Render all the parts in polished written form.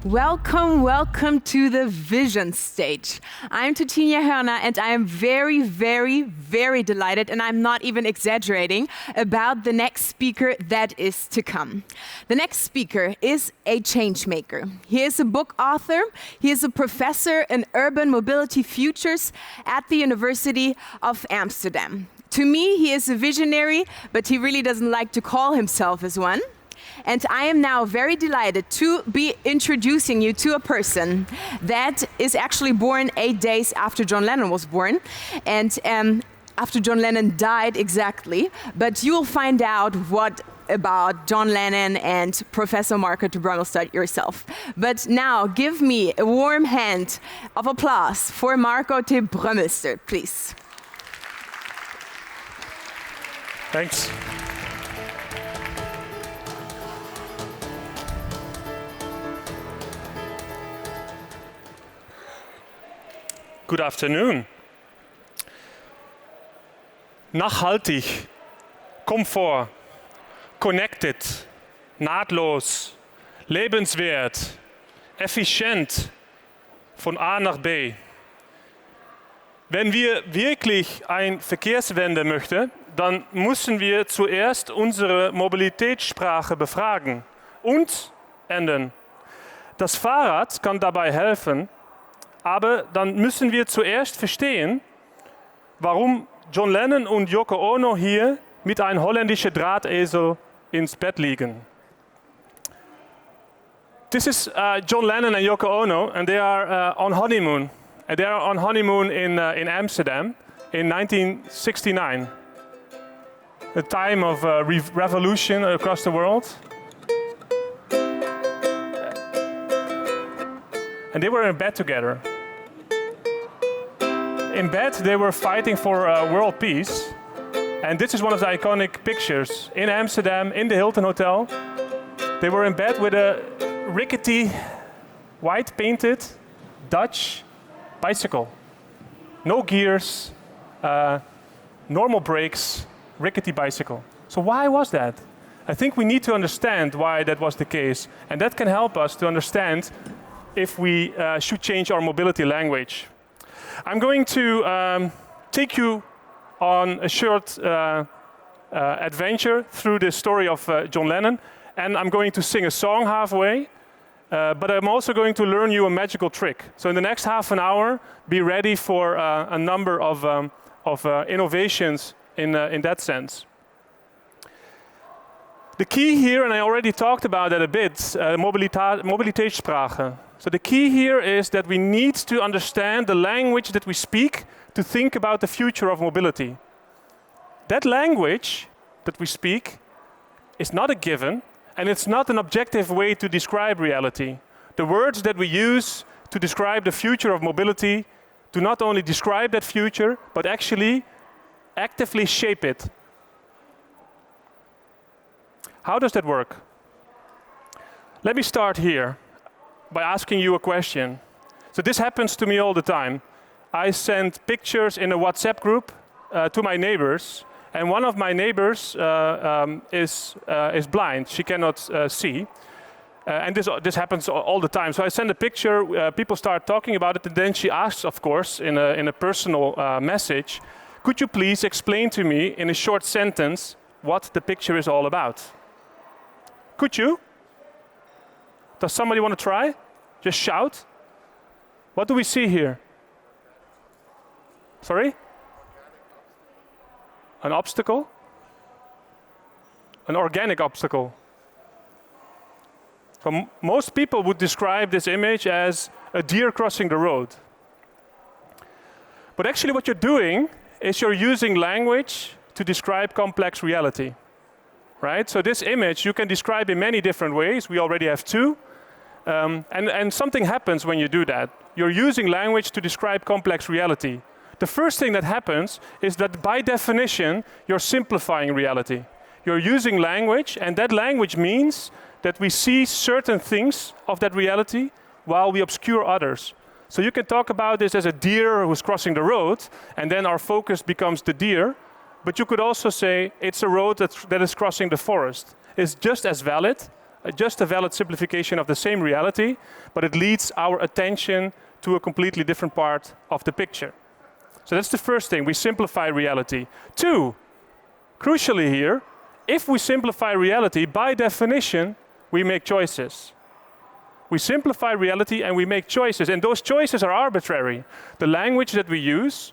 Welcome, welcome to the Vision Stage. I'm Titinia Hörner and I am very, very, very delighted, and I'm not even exaggerating, about the next speaker that is to come. The next speaker is a change maker. He is a book author, he is a professor in urban mobility futures at the University of Amsterdam. To me, he is a visionary, but he really doesn't like to call himself as one. And I am now very delighted to be introducing you to a person that is actually born 8 days after John Lennon was born, and after John Lennon died exactly. But you will find out what about John Lennon and Professor Marco de Brummelstad yourself. But now give me a warm hand of applause for Marco de Brummelstad, please. Thanks. Good afternoon. Nachhaltig, Komfort, connected, nahtlos, lebenswert, effizient, von A nach B. Wenn wir wirklich eine Verkehrswende möchten, dann müssen wir zuerst unsere Mobilitätssprache befragen und ändern. Das Fahrrad kann dabei helfen, aber dann müssen wir zuerst verstehen, warum John Lennon und Yoko Ono hier mit einem holländischen Drahtesel ins Bett liegen. This is John Lennon and Yoko Ono, and they are on honeymoon. And they are on honeymoon in Amsterdam in 1969. A time of revolution across the world. And they were in bed together. In bed, they were fighting for world peace. And this is one of the iconic pictures. In Amsterdam, in the Hilton Hotel, they were in bed with a rickety, white-painted Dutch bicycle. No gears, normal brakes, rickety bicycle. So why was that? I think we need to understand why that was the case. And that can help us to understand if we should change our mobility language. I'm going to take you on a short adventure through the story of John Lennon, and I'm going to sing a song halfway, but I'm also going to learn you a magical trick. So in the next half an hour, be ready for a number of innovations in that sense. The key here, and I already talked about that a bit, mobiliteitssprache. So the key here is that we need to understand the language that we speak to think about the future of mobility. That language that we speak is not a given, and it's not an objective way to describe reality. The words that we use to describe the future of mobility do not only describe that future, but actually actively shape it. How does that work? Let me start here by asking you a question. So this happens to me all the time. I send pictures in a WhatsApp group to my neighbors, and one of my neighbors is blind. She cannot see. And this happens all the time. So I send a picture, people start talking about it, and then she asks, of course, in a personal message, could you please explain to me in a short sentence what the picture is all about? Could you? Does somebody want to try? Just shout. What do we see here? Sorry? An obstacle? An organic obstacle. So most people would describe this image as a deer crossing the road. But actually what you're doing is you're using language to describe complex reality. Right? So this image you can describe in many different ways. We already have two. And something happens when you do that. You're using language to describe complex reality. The first thing that happens is that by definition, you're simplifying reality. You're using language, and that language means that we see certain things of that reality while we obscure others. So you can talk about this as a deer who's crossing the road, and then our focus becomes the deer. But you could also say it's a road that is crossing the forest. It's just as valid. just a valid simplification of the same reality, but it leads our attention to a completely different part of the picture. So that's the first thing, we simplify reality. Two, crucially here, if we simplify reality, by definition, we make choices. We simplify reality and we make choices, and those choices are arbitrary. The language that we use,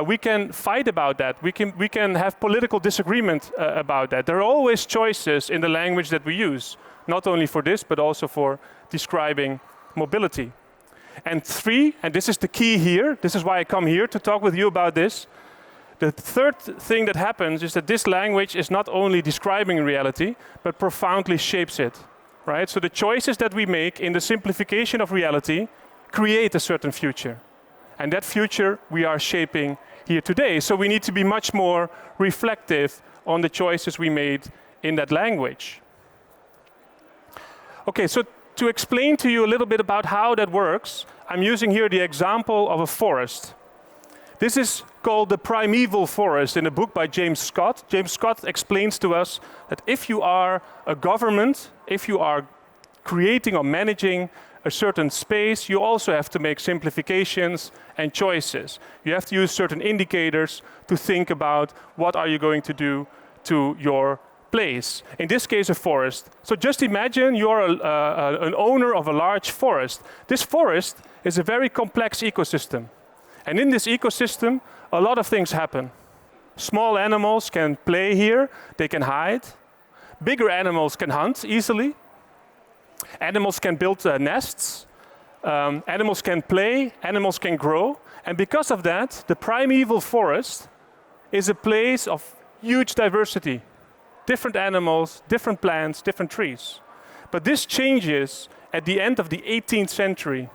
we can fight about that. We can have political disagreement about that. There are always choices in the language that we use, not only for this, but also for describing mobility. And three, and this is the key here, this is why I come here to talk with you about this. The third thing that happens is that this language is not only describing reality, but profoundly shapes it. Right? So the choices that we make in the simplification of reality create a certain future. And that future we are shaping here today. So we need to be much more reflective on the choices we made in that language. Okay, so to explain to you a little bit about how that works, I'm using here the example of a forest. This is called the primeval forest in a book by James Scott. James Scott explains to us that if you are a government, if you are creating or managing a certain space, you also have to make simplifications and choices. You have to use certain indicators to think about what are you going to do to your place. In this case, a forest. So just imagine you're an owner of a large forest. This forest is a very complex ecosystem. And in this ecosystem, a lot of things happen. Small animals can play here, they can hide. Bigger animals can hunt easily. Animals can build nests. Animals can play, animals can grow. And because of that, the primeval forest is a place of huge diversity. Different animals, different plants, different trees. But this changes at the end of the 18th century.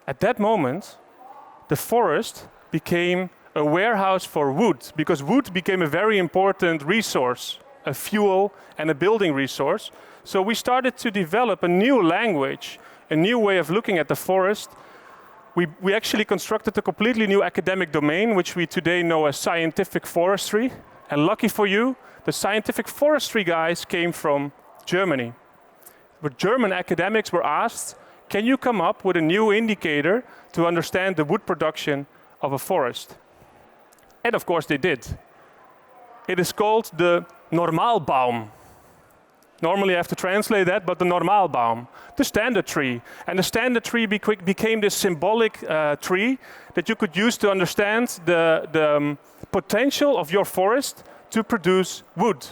At that moment, the forest became a warehouse for wood, because wood became a very important resource, a fuel and a building resource. So we started to develop a new language, a new way of looking at the forest. We actually constructed a completely new academic domain, which we today know as scientific forestry. And lucky for you, the scientific forestry guys came from Germany. But German academics were asked, can you come up with a new indicator to understand the wood production of a forest? And of course they did. It is called the Normalbaum. Normally I have to translate that, but the Normalbaum, the standard tree. And the standard tree became this symbolic tree that you could use to understand the potential of your forest to produce wood.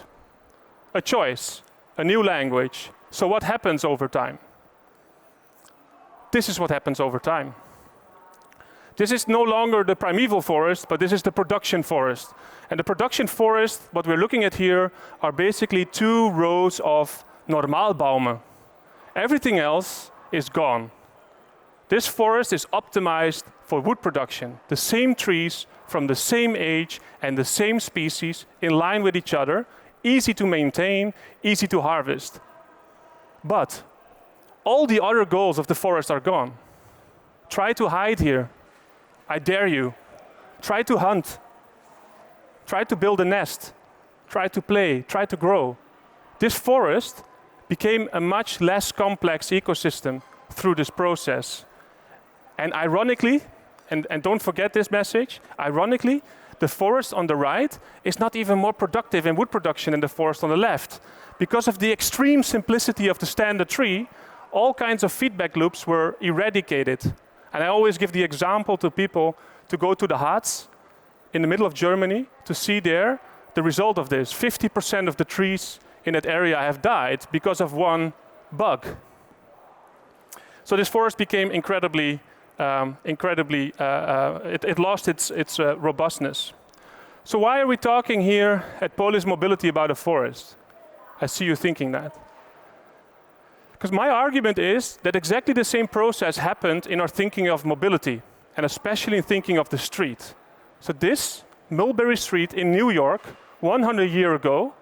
A choice, a new language. So what happens over time? This is what happens over time. This is no longer the primeval forest, but this is the production forest. And the production forest, what we're looking at here, are basically 2 rows of Normalbäume. Everything else is gone. This forest is optimized for wood production. The same trees from the same age and the same species in line with each other, easy to maintain, easy to harvest. But all the other goals of the forest are gone. Try to hide here. I dare you. Try to hunt. Try to build a nest. Try to play. Try to grow. This forest became a much less complex ecosystem through this process. And ironically, and don't forget this message, ironically, the forest on the right is not even more productive in wood production than the forest on the left. Because of the extreme simplicity of the standard tree, all kinds of feedback loops were eradicated. And I always give the example to people to go to the Harz in the middle of Germany to see there the result of this. 50% of the trees in that area have died because of one bug. So this forest became incredibly, it lost its robustness. So why are we talking here at Polis Mobility about a forest? I see you thinking that. Because my argument is that exactly the same process happened in our thinking of mobility, and especially in thinking of the street. So this, Mulberry Street in New York, 100 years ago,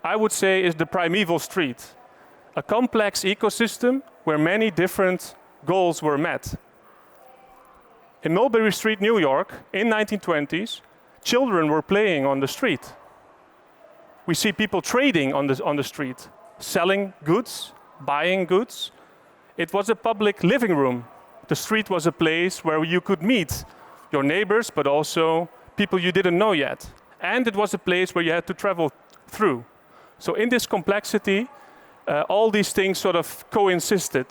I would say is the primeval street. A complex ecosystem where many different goals were met. In Mulberry Street, New York, in 1920s, children were playing on the street. We see people trading on the street. selling goods, buying goods. It was a public living room. The street was a place where you could meet your neighbors, but also people you didn't know yet. And it was a place where you had to travel through. So in this complexity, all these things sort of coexisted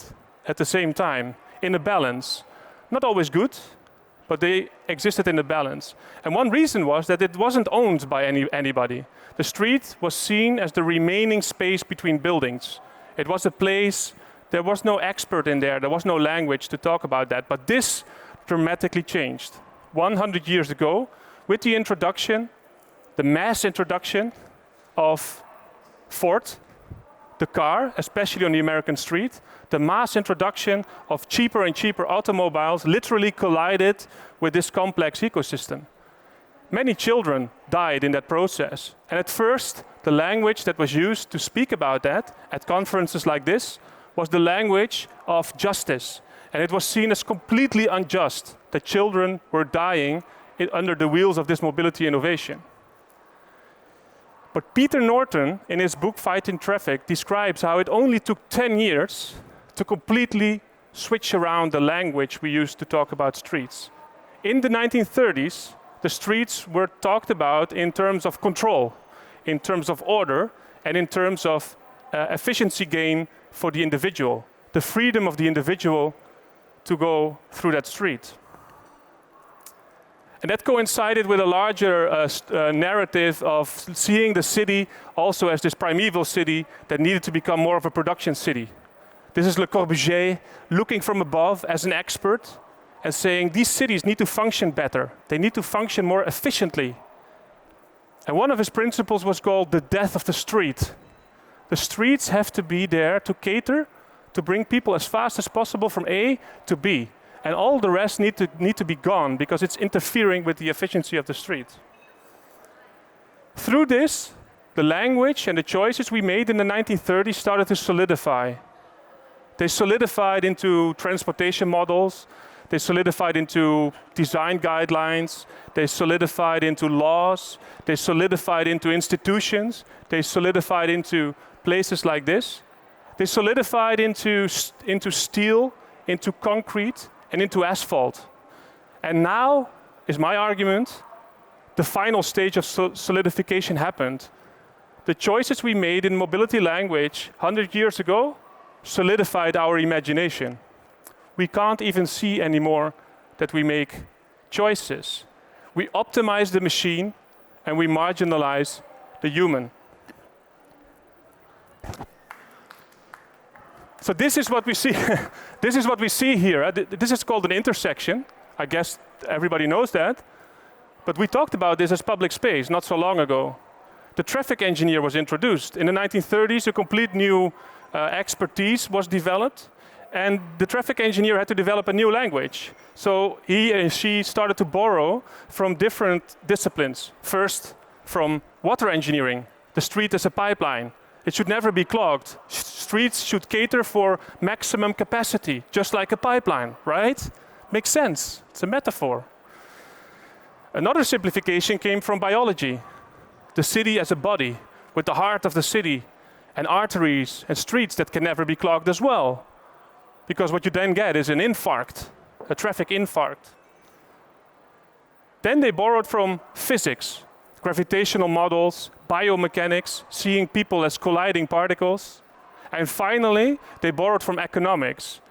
at the same time in a balance. Not always good, but they existed in a balance. And one reason was that it wasn't owned by anybody. The street was seen as the remaining space between buildings. It was a place, there was no expert in there was no language to talk about that, but this dramatically changed. 100 years ago, with the introduction, the mass introduction of Ford, the car, especially on the American street, the mass introduction of cheaper and cheaper automobiles literally collided with this complex ecosystem. Many children died in that process. And at first, the language that was used to speak about that at conferences like this was the language of justice. And it was seen as completely unjust that children were dying under the wheels of this mobility innovation. But Peter Norton, in his book Fighting Traffic, describes how it only took 10 years to completely switch around the language we used to talk about streets. In the 1930s, the streets were talked about in terms of control, in terms of order, and in terms of efficiency gain for the individual, the freedom of the individual to go through that street. And that coincided with a larger narrative of seeing the city also as this primeval city that needed to become more of a production city. This is Le Corbusier looking from above as an expert and saying these cities need to function better. They need to function more efficiently. And one of his principles was called the death of the street. The streets have to be there to cater, to bring people as fast as possible from A to B. And all the rest need to be gone because it's interfering with the efficiency of the street. Through this, the language and the choices we made in the 1930s started to solidify. They solidified into transportation models, they solidified into design guidelines, they solidified into laws, they solidified into institutions, they solidified into places like this. They solidified into steel, into concrete, and into asphalt. And now, is my argument, the final stage of solidification happened. The choices we made in mobility language 100 years ago solidified our imagination. We can't even see anymore that we make choices. We optimize the machine and we marginalize the human. So this is what we see. This is what we see here. This is called an intersection. I guess everybody knows that. But we talked about this as public space not so long ago. The traffic engineer was introduced. In the 1930s, a complete new expertise was developed. And the traffic engineer had to develop a new language. So he and she started to borrow from different disciplines. First, from water engineering. The street is a pipeline. It should never be clogged. Streets should cater for maximum capacity, just like a pipeline, right? Makes sense. It's a metaphor. Another simplification came from biology. The city as a body, with the heart of the city, and arteries and streets that can never be clogged as well. Because what you then get is an infarct, a traffic infarct. Then they borrowed from physics, gravitational models, biomechanics, seeing people as colliding particles. And finally, they borrowed from economics,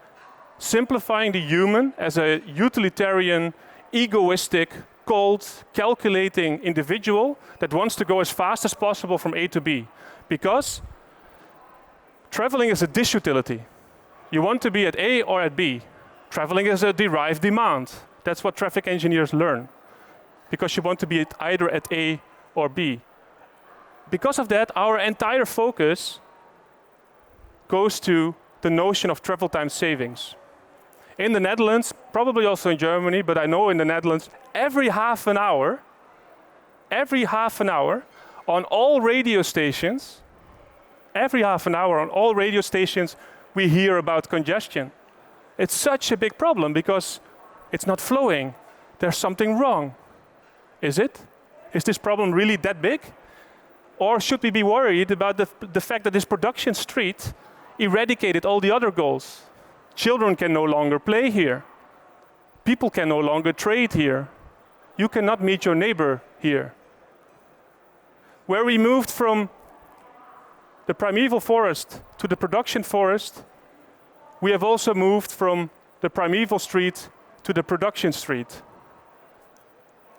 simplifying the human as a utilitarian, egoistic, cold, calculating individual that wants to go as fast as possible from A to B. Because traveling is a disutility. You want to be at A or at B. Traveling is a derived demand. That's what traffic engineers learn. Because you want to be either at A or B. Because of that, our entire focus goes to the notion of travel time savings. In the Netherlands, probably also in Germany, but I know in the Netherlands, every half an hour on all radio stations, we hear about congestion. It's such a big problem because it's not flowing. There's something wrong. Is it? Is this problem really that big? Or should we be worried about the fact that this production street eradicated all the other goals? Children can no longer play here. People can no longer trade here. You cannot meet your neighbor here. Where we moved from the primeval forest to the production forest, we have also moved from the primeval street to the production street.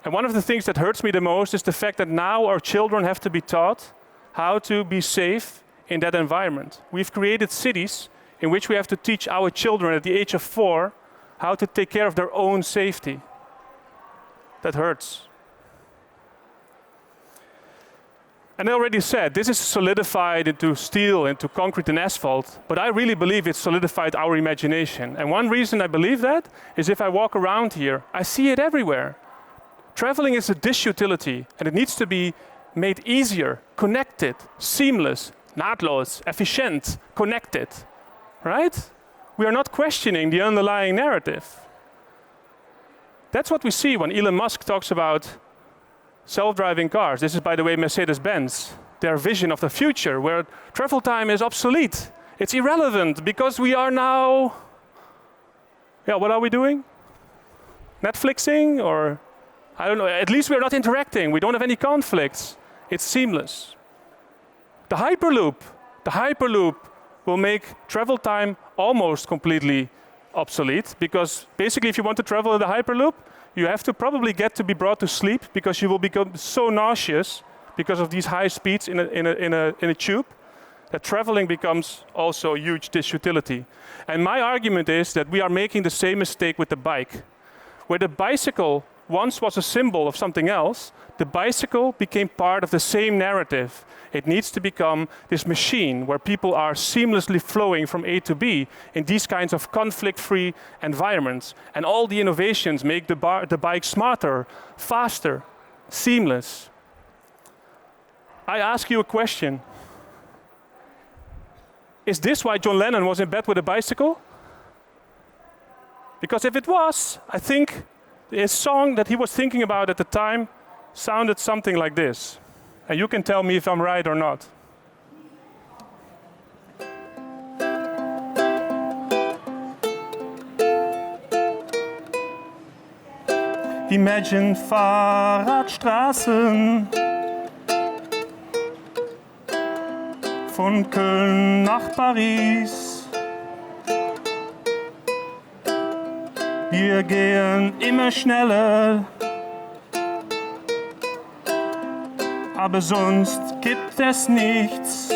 And one of the things that hurts me the most is the fact that now our children have to be taught how to be safe in that environment. We've created cities in which we have to teach our children at the age of 4 how to take care of their own safety. That hurts. And I already said, this is solidified into steel, into concrete and asphalt, but I really believe it's solidified our imagination. And one reason I believe that is if I walk around here, I see it everywhere. Traveling is a dish utility, and it needs to be made easier, connected, seamless, naadloos, efficient, connected, right? We are not questioning the underlying narrative. That's what we see when Elon Musk talks about self-driving cars. This is, by the way, Mercedes-Benz, their vision of the future, where travel time is obsolete. It's irrelevant because we are now, what are we doing? Netflixing, or I don't know, at least we're not interacting. We don't have any conflicts. It's seamless. The Hyperloop will make travel time almost completely obsolete, because basically if you want to travel in the Hyperloop, you have to probably get to be brought to sleep because you will become so nauseous because of these high speeds in a tube that traveling becomes also a huge disutility. And my argument is that we are making the same mistake with the bike. Where the bicycle once was a symbol of something else, the bicycle became part of the same narrative. It needs to become this machine where people are seamlessly flowing from A to B in these kinds of conflict-free environments. And all the innovations make the bike smarter, faster, seamless. I ask you a question. Is this why John Lennon was in bed with a bicycle? Because if it was, I think his song that he was thinking about at the time sounded something like this. And you can tell me if I'm right or not. Imagine Fahrradstraßen von Köln nach Paris. Wir gehen immer schneller, aber sonst gibt es nichts.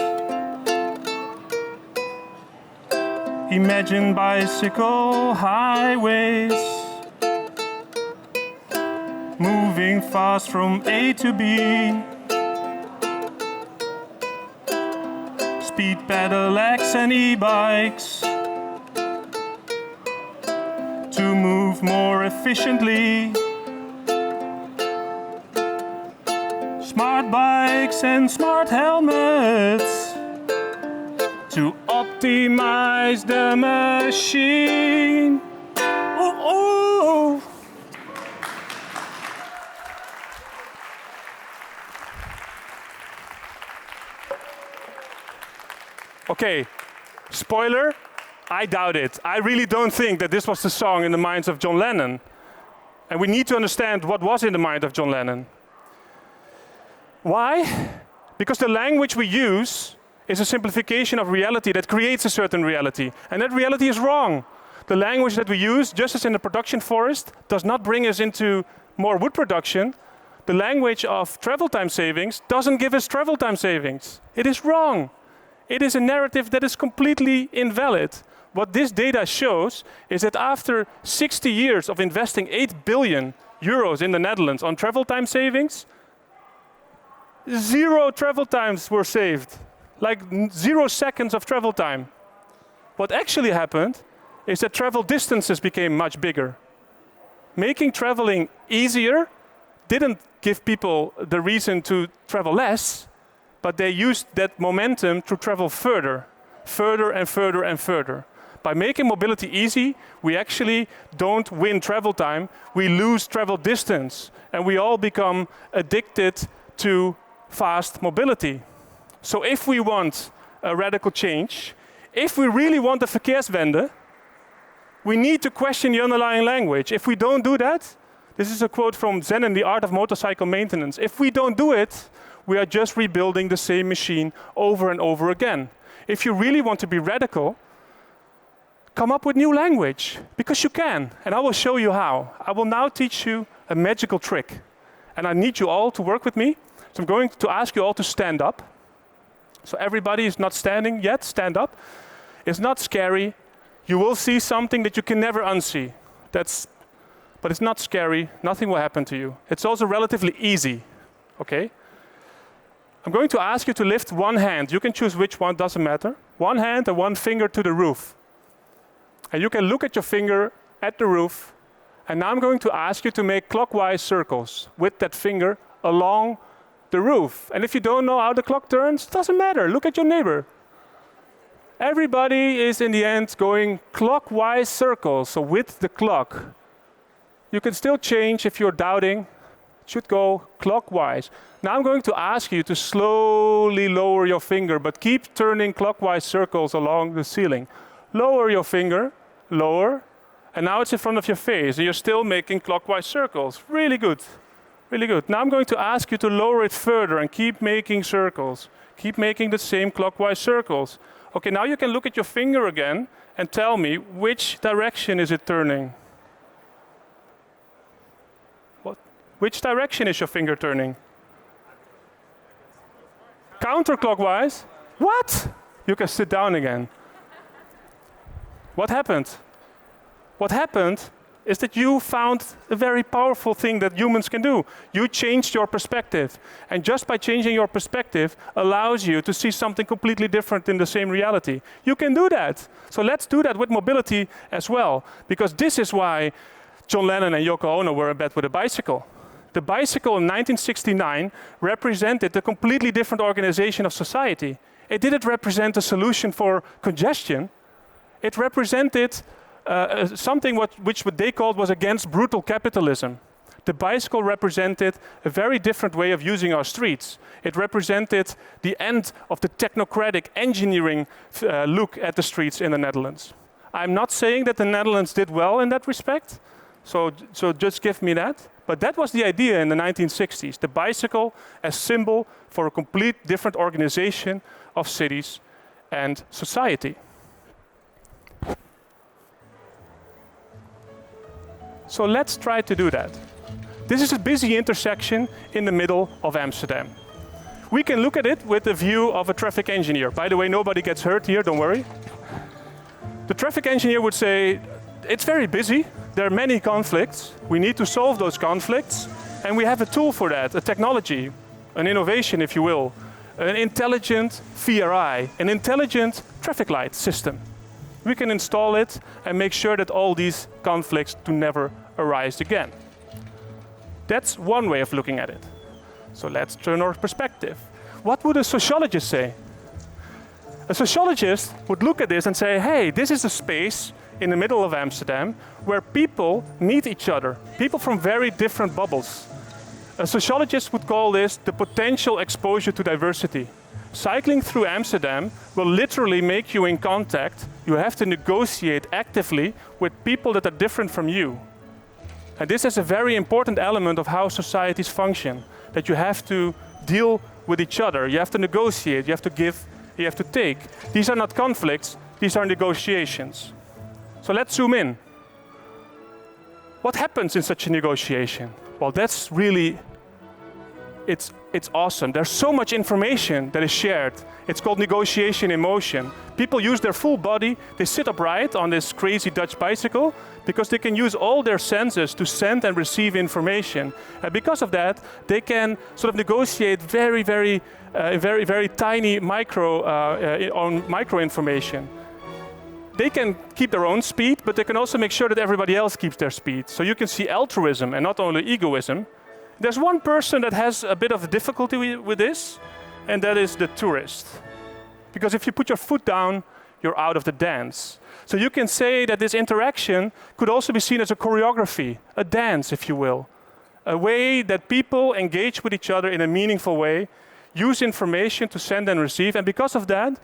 Imagine bicycle highways, moving fast from A to B. Speed pedelecs and e-bikes to move more efficiently. Smart bikes and smart helmets to optimize the machine. Ooh, ooh. Okay, spoiler. I doubt it. I really don't think that this was the song in the minds of John Lennon. And we need to understand what was in the mind of John Lennon. Why? Because the language we use is a simplification of reality that creates a certain reality. And that reality is wrong. The language that we use, just as in the production forest, does not bring us into more wood production. The language of travel time savings doesn't give us travel time savings. It is wrong. It is a narrative that is completely invalid. What this data shows is that after 60 years of investing 8 billion euros in the Netherlands on travel time savings, 0 travel times were saved, like 0 seconds of travel time. What actually happened is that travel distances became much bigger. Making traveling easier didn't give people the reason to travel less, but they used that momentum to travel further and further and further. By making mobility easy, we actually don't win travel time, we lose travel distance, and we all become addicted to fast mobility. So if we want a radical change, if we really want a Verkehrswende, we need to question the underlying language. If we don't do that, this is a quote from Zen in the Art of Motorcycle Maintenance. If we don't do it, we are just rebuilding the same machine over and over again. If you really want to be radical, come up with new language, because you can, and I will show you how. I will now teach you a magical trick, and I need you all to work with me. So I'm going to ask you all to stand up. So everybody is not standing yet, stand up. It's not scary. You will see something that you can never unsee. But it's not scary, nothing will happen to you. It's also relatively easy, okay? I'm going to ask you to lift one hand. You can choose which one, doesn't matter. One hand and one finger to the roof. And you can look at your finger at the roof. And now I'm going to ask you to make clockwise circles with that finger along the roof. And if you don't know how the clock turns, doesn't matter. Look at your neighbor. Everybody is in the end going clockwise circles, so with the clock. You can still change if you're doubting. It should go clockwise. Now I'm going to ask you to slowly lower your finger, but keep turning clockwise circles along the ceiling. Lower your finger, lower, and now it's in front of your face, and you're still making clockwise circles. Really good, really good. Now I'm going to ask you to lower it further and keep making circles. Keep making the same clockwise circles. Okay, now you can look at your finger again and tell me which direction is it turning. Which direction is your finger turning? Counterclockwise? What? You can sit down again. What happened? What happened is that you found a very powerful thing that humans can do. You changed your perspective. And just by changing your perspective allows you to see something completely different in the same reality. You can do that. So let's do that with mobility as well. Because this is why John Lennon and Yoko Ono were in bed with a bicycle. The bicycle in 1969 represented a completely different organization of society. It didn't represent a solution for congestion. It represented something which what they called was against brutal capitalism. The bicycle represented a very different way of using our streets. It represented the end of the technocratic engineering look at the streets in the Netherlands. I'm not saying that the Netherlands did well in that respect, so just give me that. But that was the idea in the 1960s, the bicycle as symbol for a complete different organization of cities and society. So let's try to do that. This is a busy intersection in the middle of Amsterdam. We can look at it with the view of a traffic engineer. By the way, nobody gets hurt here, don't worry. The traffic engineer would say, it's very busy, there are many conflicts, we need to solve those conflicts, and we have a tool for that, a technology, an innovation, if you will, an intelligent VRI, an intelligent traffic light system. We can install it and make sure that all these conflicts do never arise again. That's one way of looking at it. So let's turn our perspective. What would a sociologist say? A sociologist would look at this and say, hey, this is a space in the middle of Amsterdam where people meet each other, people from very different bubbles. A sociologist would call this the potential exposure to diversity. Cycling through Amsterdam will literally make you in contact. You have to negotiate actively with people that are different from you. And this is a very important element of how societies function, that you have to deal with each other, you have to negotiate, you have to give, you have to take. These are not conflicts, these are negotiations. So let's zoom in. What happens in such a negotiation? Well, that's really, it's awesome. There's so much information that is shared. It's called negotiation in motion. People use their full body. They sit upright on this crazy Dutch bicycle because they can use all their senses to send and receive information. And because of that, they can sort of negotiate very, very tiny micro information. They can keep their own speed, but they can also make sure that everybody else keeps their speed. So you can see altruism and not only egoism. There's one person that has a bit of difficulty with this, and that is the tourist. Because if you put your foot down, you're out of the dance. So you can say that this interaction could also be seen as a choreography, a dance, if you will. A way that people engage with each other in a meaningful way. use information to send and receive, and because of that,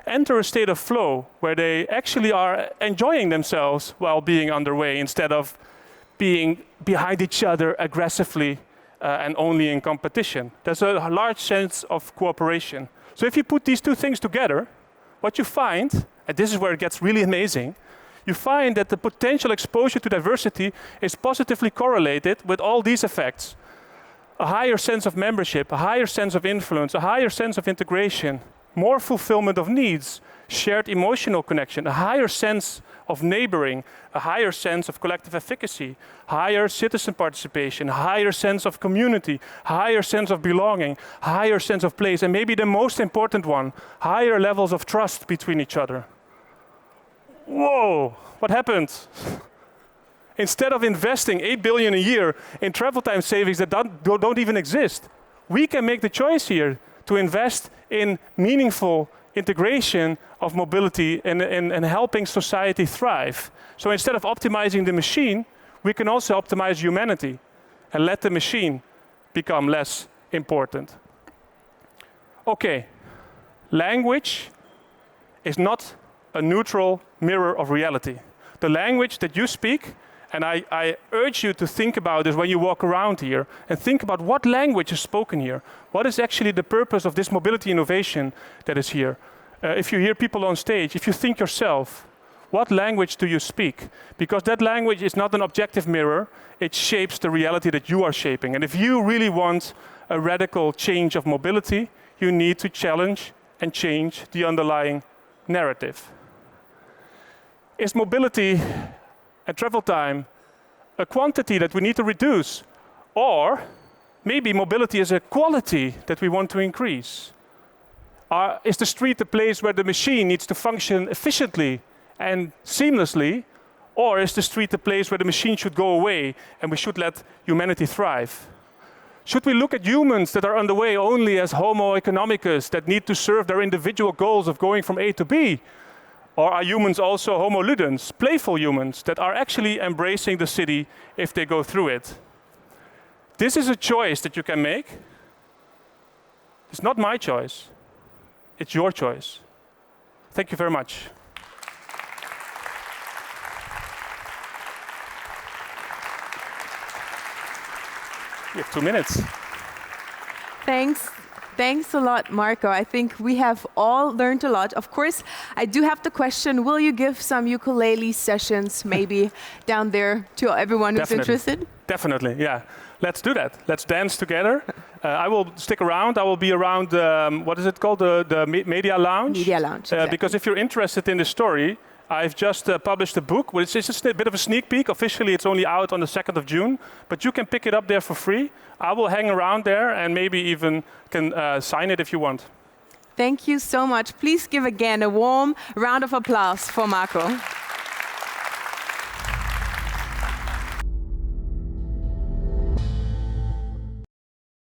enter a state of flow where they actually are enjoying themselves while being underway instead of being behind each other aggressively and only in competition. There's a large sense of cooperation. So if you put these two things together, what you find, and this is where it gets really amazing, you find that the potential exposure to diversity is positively correlated with all these effects. A higher sense of membership, a higher sense of influence, a higher sense of integration, more fulfillment of needs, shared emotional connection, a higher sense of neighboring, a higher sense of collective efficacy, higher citizen participation, a higher sense of community, higher sense of belonging, higher sense of place, and maybe the most important one, higher levels of trust between each other. Whoa, what happened? Instead of investing 8 billion a year in travel time savings that don't even exist, we can make the choice here to invest in meaningful integration of mobility and helping society thrive. So instead of optimizing the machine, we can also optimize humanity and let the machine become less important. Okay, language is not a neutral mirror of reality. The language that you speak, and I urge you to think about this when you walk around here, and think about what language is spoken here. What is actually the purpose of this mobility innovation that is here? If you hear people on stage, if you think yourself, what language do you speak? Because that language is not an objective mirror, it shapes the reality that you are shaping. And if you really want a radical change of mobility, you need to challenge and change the underlying narrative. Is mobility and travel time a quantity that we need to reduce? Or maybe mobility is a quality that we want to increase? Is the street a place where the machine needs to function efficiently and seamlessly? Or is the street a place where the machine should go away and we should let humanity thrive? Should we look at humans that are underway only as Homo economicus that need to serve their individual goals of going from A to B? Or are humans also homo ludens, playful humans that are actually embracing the city if they go through it? This is a choice that you can make. It's not my choice. It's your choice. Thank you very much. You have 2 minutes. Thanks a lot, Marco. I think we have all learned a lot. Of course, I do have the question, will you give some ukulele sessions maybe down there to everyone who's interested? Definitely, yeah. Let's do that. Let's dance together. I will stick around. I will be around, what is it called? The Media Lounge? Media Lounge, exactly. Because if you're interested in the story, I've just published a book. Well, it's just a bit of a sneak peek. Officially, it's only out on the 2nd of June, but you can pick it up there for free. I will hang around there and maybe even can sign it if you want. Thank you so much. Please give again a warm round of applause for Marco.